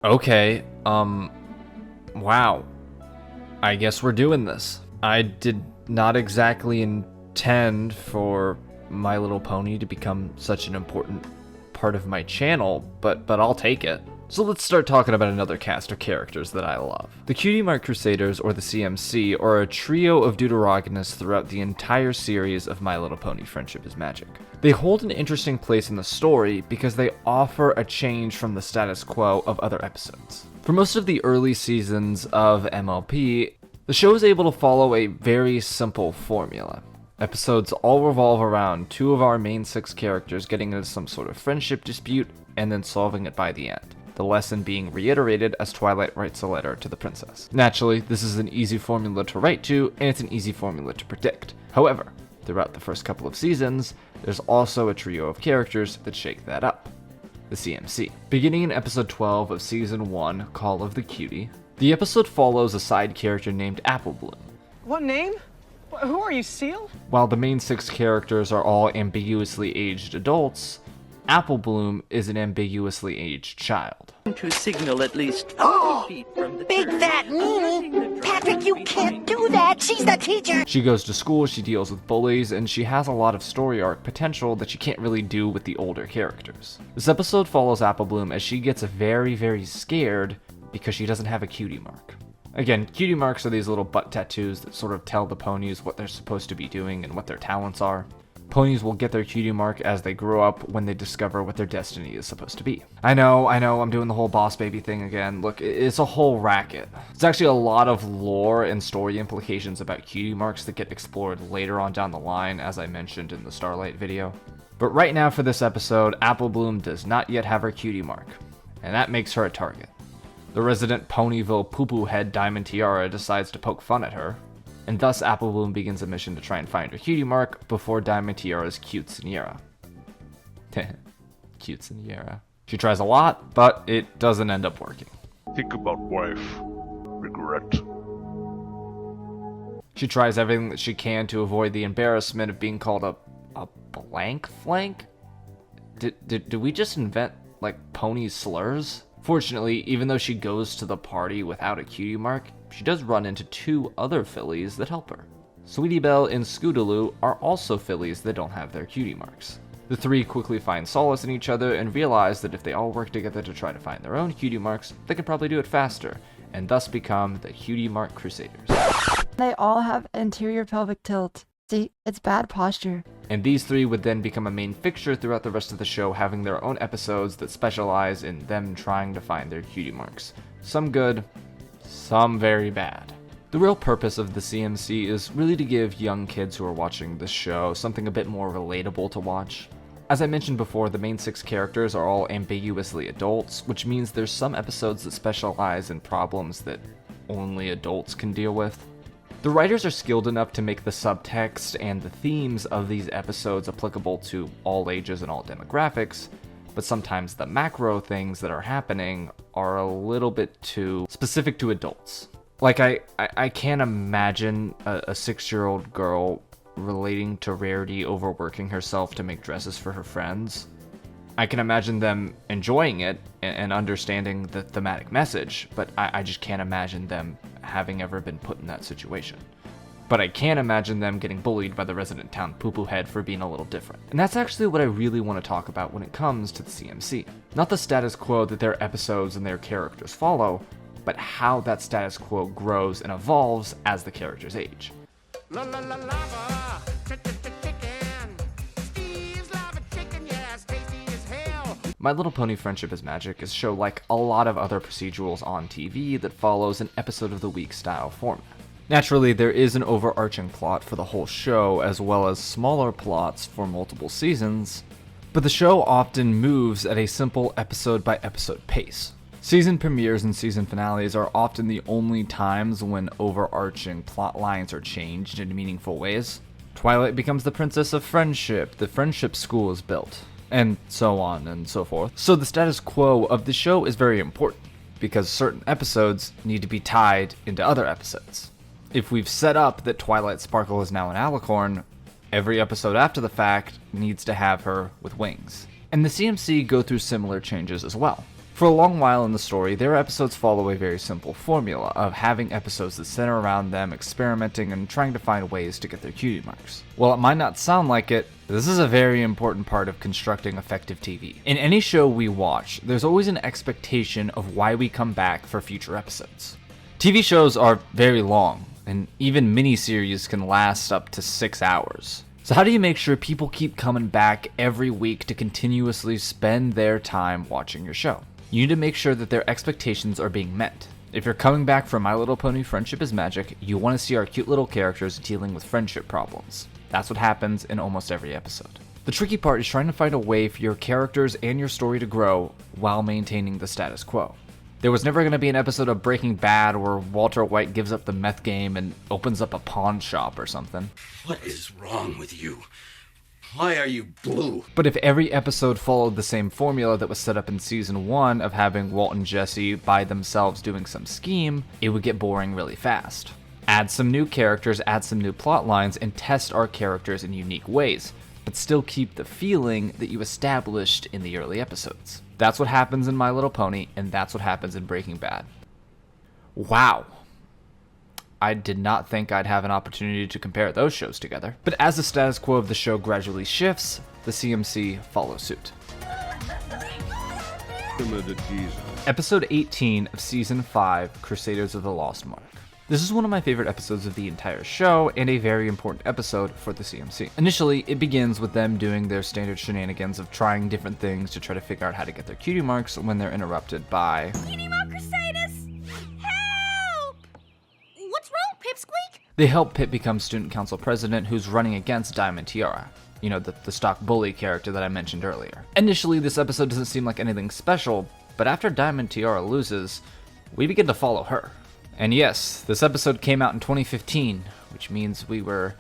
Okay, wow. I guess we're doing this. I did not exactly intend for My Little Pony to become such an important part of my channel, but I'll take it. So let's start talking about another cast of characters that I love. The Cutie Mark Crusaders, or the CMC, are a trio of deuterogonists throughout the entire series of My Little Pony Friendship is Magic. They hold an interesting place in the story because they offer a change from the status quo of other episodes. For most of the early seasons of MLP, the show is able to follow a very simple formula. Episodes all revolve around two of our main six characters getting into some sort of friendship dispute and then solving it by the end. The lesson being reiterated as Twilight writes a letter to the princess. Naturally, this is an easy formula to write to, and it's an easy formula to predict. However, throughout the first couple of seasons, there's also a trio of characters that shake that up. The CMC. Beginning in episode 12 of season 1, Call of the Cutie, the episode follows a side character named Apple Bloom. What name? Who are you, Seal? While the main six characters are all ambiguously aged adults, Apple Bloom is an ambiguously aged child. To signal at least 4 feet from the Big fat meanie! Patrick, you can't do that! She's the teacher! She goes to school, she deals with bullies, and she has a lot of story arc potential that she can't really do with the older characters. This episode follows Apple Bloom as she gets very scared because she doesn't have a cutie mark. Again, cutie marks are these little butt tattoos that sort of tell the ponies what they're supposed to be doing and what their talents are. Ponies will get their cutie mark as they grow up when they discover what their destiny is supposed to be. I know, I'm doing the whole boss baby thing again. Look, it's a whole racket. There's actually a lot of lore and story implications about cutie marks that get explored later on down the line, as I mentioned in the Starlight video. But right now for this episode, Apple Bloom does not yet have her cutie mark, and that makes her a target. The resident Ponyville poo-poo head Diamond Tiara decides to poke fun at her, and thus Apple Bloom begins a mission to try and find her cutie mark before Diamond Tiara's Cutesiniera. Cutesiniera. She tries a lot, but it doesn't end up working. Think about wife. Regret. She tries everything that she can to avoid the embarrassment of being called a blank flank? Did we just invent, like, pony slurs? Fortunately, even though she goes to the party without a cutie mark, she does run into two other fillies that help her. Sweetie Belle and Scootaloo are also fillies that don't have their cutie marks. The three quickly find solace in each other and realize that if they all work together to try to find their own cutie marks, they can probably do it faster, and thus become the Cutie Mark Crusaders. They all have anterior pelvic tilt. See, it's bad posture. And these three would then become a main fixture throughout the rest of the show, having their own episodes that specialize in them trying to find their cutie marks. Some good, some very bad. The real purpose of the CMC is really to give young kids who are watching this show something a bit more relatable to watch. As I mentioned before, the main six characters are all ambiguously adults, which means there's some episodes that specialize in problems that only adults can deal with. The writers are skilled enough to make the subtext and the themes of these episodes applicable to all ages and all demographics, but sometimes the macro things that are happening are a little bit too specific to adults. Like, I can't imagine a 6-year-old girl relating to Rarity overworking herself to make dresses for her friends. I can imagine them enjoying it and understanding the thematic message, but I just can't imagine them having ever been put in that situation. But I can imagine them getting bullied by the resident town poo-poo head for being a little different. And that's actually what I really want to talk about when it comes to the CMC. Not the status quo that their episodes and their characters follow, but how that status quo grows and evolves as the characters age. My Little Pony Friendship is Magic is a show like a lot of other procedurals on TV that follows an episode of the week style format. Naturally, there is an overarching plot for the whole show as well as smaller plots for multiple seasons, but the show often moves at a simple episode by episode pace. Season premieres and season finales are often the only times when overarching plot lines are changed in meaningful ways. Twilight becomes the Princess of Friendship, the Friendship School is built, and so on and so forth. So the status quo of the show is very important, because certain episodes need to be tied into other episodes. If we've set up that Twilight Sparkle is now an alicorn, every episode after the fact needs to have her with wings. And the CMC go through similar changes as well. For a long while in the story, their episodes follow a very simple formula of having episodes that center around them experimenting and trying to find ways to get their cutie marks. While it might not sound like it, this is a very important part of constructing effective TV. In any show we watch, there's always an expectation of why we come back for future episodes. TV shows are very long, and even miniseries can last up to 6 hours. So how do you make sure people keep coming back every week to continuously spend their time watching your show? You need to make sure that their expectations are being met. If you're coming back for My Little Pony Friendship is Magic, you want to see our cute little characters dealing with friendship problems. That's what happens in almost every episode. The tricky part is trying to find a way for your characters and your story to grow while maintaining the status quo. There was never going to be an episode of Breaking Bad where Walter White gives up the meth game and opens up a pawn shop or something. What is wrong with you? Why are you blue? But if every episode followed the same formula that was set up in season 1 of having Walt and Jesse by themselves doing some scheme, it would get boring really fast. Add some new characters, add some new plot lines, and test our characters in unique ways, but still keep the feeling that you established in the early episodes. That's what happens in My Little Pony, and that's what happens in Breaking Bad. Wow. I did not think I'd have an opportunity to compare those shows together. But as the status quo of the show gradually shifts, the CMC follows suit. Episode 18 of Season 5, Crusaders of the Lost Mark. This is one of my favorite episodes of the entire show, and a very important episode for the CMC. Initially, it begins with them doing their standard shenanigans of trying different things to try to figure out how to get their cutie marks when they're interrupted by... Cutie Mark Crusaders! Help! What's wrong, Pipsqueak? They help Pip become student council president, who's running against Diamond Tiara. You know, the stock bully character that I mentioned earlier. Initially, this episode doesn't seem like anything special, but after Diamond Tiara loses, we begin to follow her. And yes, this episode came out in 2015, which means we were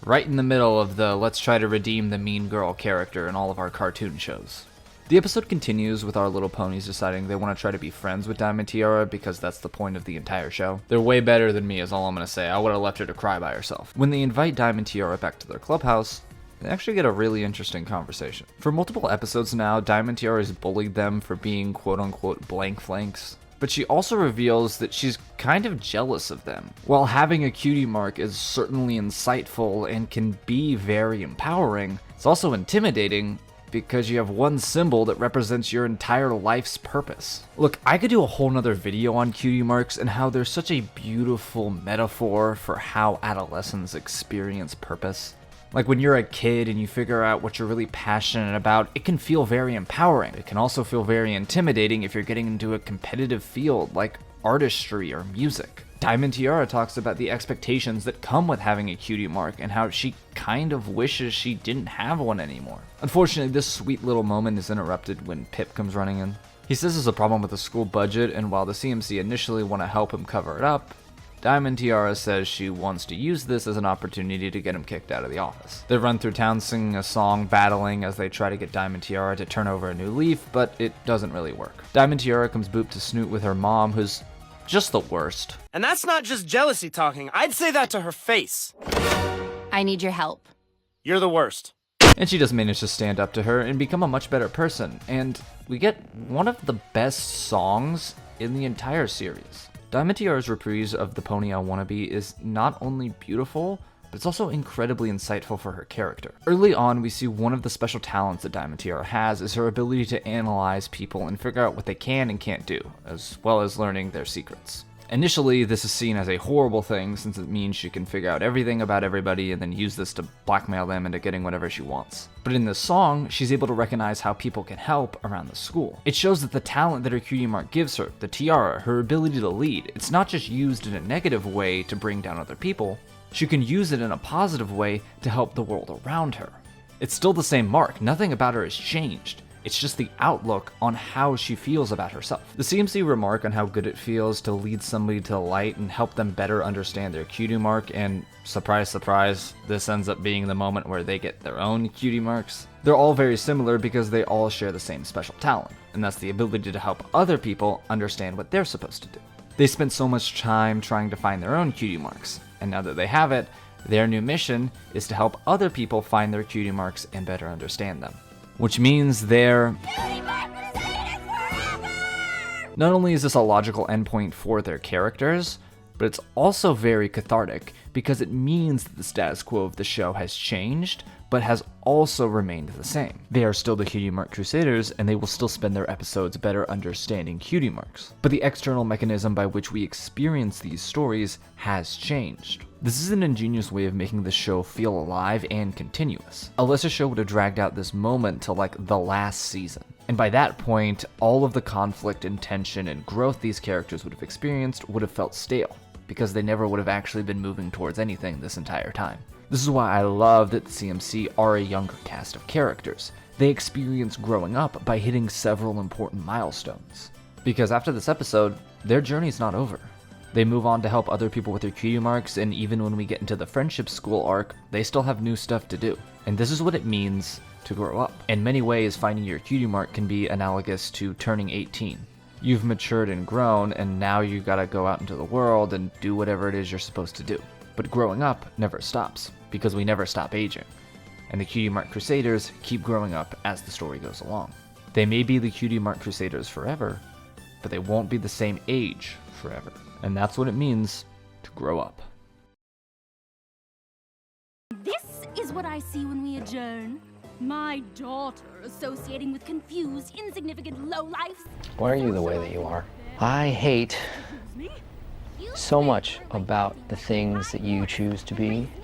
right in the middle of the let's try to redeem the mean girl character in all of our cartoon shows. The episode continues with our little ponies deciding they want to try to be friends with Diamond Tiara because that's the point of the entire show. They're way better than me is all I'm going to say. I would have left her to cry by herself. When they invite Diamond Tiara back to their clubhouse, they actually get a really interesting conversation. For multiple episodes now, Diamond Tiara has bullied them for being quote-unquote blank flanks. But she also reveals that she's kind of jealous of them. While having a cutie mark is certainly insightful and can be very empowering, it's also intimidating because you have one symbol that represents your entire life's purpose. Look, I could do a whole nother video on cutie marks and how they're such a beautiful metaphor for how adolescents experience purpose. Like when you're a kid and you figure out what you're really passionate about, it can feel very empowering. It can also feel very intimidating if you're getting into a competitive field like artistry or music. Diamond Tiara talks about the expectations that come with having a cutie mark and how she kind of wishes she didn't have one anymore. Unfortunately, this sweet little moment is interrupted when Pip comes running in. He says there's a problem with the school budget, and while the CMC initially want to help him cover it up, Diamond Tiara says she wants to use this as an opportunity to get him kicked out of the office. They run through town singing a song, battling as they try to get Diamond Tiara to turn over a new leaf, but it doesn't really work. Diamond Tiara comes boop to snoot with her mom, who's just the worst. And that's not just jealousy talking. I'd say that to her face. I need your help. You're the worst. And she does manage to stand up to her and become a much better person, and we get one of the best songs in the entire series. Diamond Tiara's reprise of The Pony I Wanna Be is not only beautiful, but it's also incredibly insightful for her character. Early on, we see one of the special talents that Diamond Tiara has is her ability to analyze people and figure out what they can and can't do, as well as learning their secrets. Initially, this is seen as a horrible thing since it means she can figure out everything about everybody and then use this to blackmail them into getting whatever she wants. But in this song, she's able to recognize how people can help around the school. It shows that the talent that her cutie mark gives her, the tiara, her ability to lead, it's not just used in a negative way to bring down other people, she can use it in a positive way to help the world around her. It's still the same mark, nothing about her has changed. It's just the outlook on how she feels about herself. The CMC remark on how good it feels to lead somebody to the light and help them better understand their cutie mark, and surprise, surprise, this ends up being the moment where they get their own cutie marks. They're all very similar because they all share the same special talent, and that's the ability to help other people understand what they're supposed to do. They spent so much time trying to find their own cutie marks, and now that they have it, their new mission is to help other people find their cutie marks and better understand them. Which means they're Not only is this a logical endpoint for their characters, but it's also very cathartic because it means that the status quo of the show has changed, but has also remained the same. They are still the Cutie Mark Crusaders, and they will still spend their episodes better understanding cutie marks. But the external mechanism by which we experience these stories has changed. This is an ingenious way of making the show feel alive and continuous. A lesser show would have dragged out this moment to like the last season. And by that point, all of the conflict and tension and growth these characters would have experienced would have felt stale, because they never would have actually been moving towards anything this entire time. This is why I love that the CMC are a younger cast of characters. They experience growing up by hitting several important milestones. Because after this episode, their journey's not over. They move on to help other people with their cutie marks, and even when we get into the friendship school arc, they still have new stuff to do. And this is what it means to grow up. In many ways, finding your cutie mark can be analogous to turning 18. You've matured and grown, and now you gotta go out into the world and do whatever it is you're supposed to do. But growing up never stops, because we never stop aging. And the Cutie Mark Crusaders keep growing up as the story goes along. They may be the Cutie Mark Crusaders forever, but they won't be the same age forever. And that's what it means to grow up. This is what I see when we adjourn. My daughter associating with confused, insignificant lowlifes. Why are you the way that you are? I hate so much about the things that you choose to be